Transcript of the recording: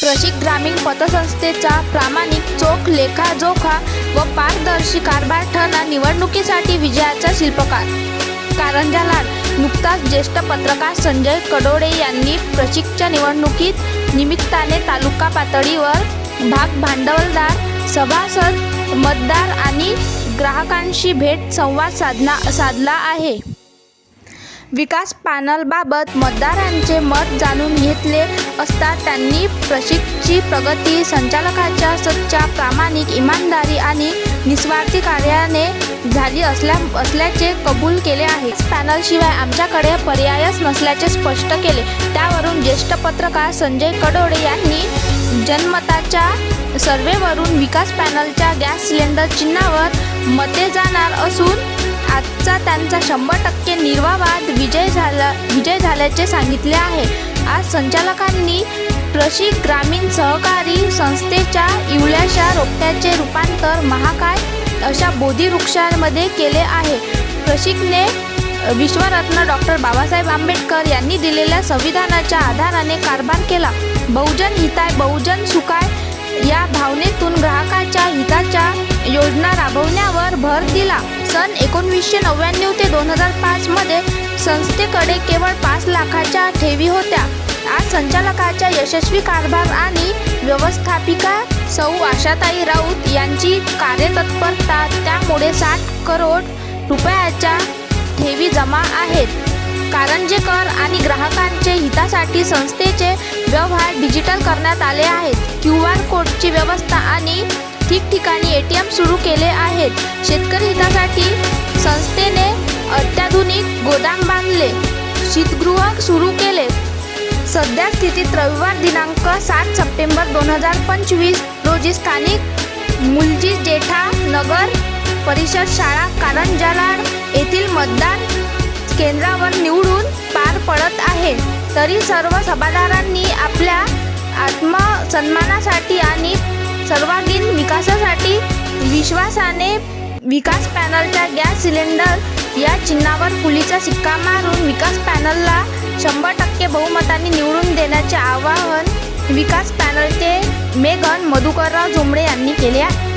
प्रशिक ग्रामीण पतसंस्थेचा प्रामाणिक, चोख लेखाजोखा व पारदर्शी कारभार ठरला निवडणुकीसाठी विजयाचा शिल्पकार. कारंजा लाड. नुकताच ज्येष्ठ पत्रकार संजय कडोळे यांनी प्रशिकच्या निवडणुकीत निमित्ताने तालुका पातळीवर भाग भांडवलदार, सभासद, मतदार आणि ग्राहकांशी भेट संवाद साधला आहे. विकास पॅनलबाबत मतदारांचे मत जाणून घेतले असता त्यांनी प्रशिकची प्रगती संचालकाच्या सच्चा, प्रामाणिक, इमानदारी आणि निस्वार्थी कार्याने झाली असल्याचे कबूल केले आहे. पॅनलशिवाय आमच्याकडे पर्यायच नसल्याचे स्पष्ट केले. त्यावरून ज्येष्ठ पत्रकार संजय कडोळे यांनी जनमताच्या सर्व्हेवरून विकास पॅनलच्या गॅस सिलेंडर चिन्हावर मते जाणार असून आजचा त्यांचा 100% निर्वावाद विजय झाल्याचे सांगितले आहे. आज संचालकांनी प्रशिक ग्रामीण सहकारी संस्थेच्या इवल्याशा रोपट्याचे रूपांतर महाकाय अशा बोधिवृक्षामध्ये केले आहे. प्रशिकने विश्वरत्न डॉ. बाबासाहेब आंबेडकर यांनी दिलेल्या संविधानाच्या आधाराने कारभार केला. बहुजन हिताय बहुजन सुखाय या भावनेतून ग्राहकाच्या हिताच्या योजना राबवण्यावर भर दिला. सन 1999 ते 2005 मध्ये संस्थेकडे केवळ 5 लाखाच्या ठेवी होत्या. आज संचालकाच्या यशस्वी कारभार आणि व्यवस्थापिका सौ आशाताई राऊत यांची कार्यतत्परता त्यामुळे 60 करोड रुपयाच्या ठेवी जमा आहेत. कारंजेकर आणि ग्राहकांच्या हितासाठी संस्थेचे व्यवहार डिजिटल करण्यात आले आहेत. QR कोडची व्यवस्था आणि ठिकठिकाणी ATM सुरू केले आहेत. शेतकरी हितासाठी संस्थेने अत्याधुनिक गोदाम बांधले, शीतगृह सुरू केले. सध्या स्थितीत रविवार दिनांक 7 सप्टेंबर 2025 रोजी स्थानिक मुलजी जेठा नगर परिषद शाळा कारंजा लाड येथील मतदान केंद्रावर निवडून पार पडत आहे. तरी सर्व सभादारांनी आपल्या आत्मसन्मानासाठी आणि सर्वांगीण विकासासाठी विश्वासाने विकास पॅनलच्या गॅस सिलेंडर या चिन्हावर फुलीचा शिक्का मारून विकास पॅनलला 100% बहुमताने निवडून देण्याचे आवाहन विकास पॅनलचे मेघन मधुकरराव जोंबडे यांनी केले आहे.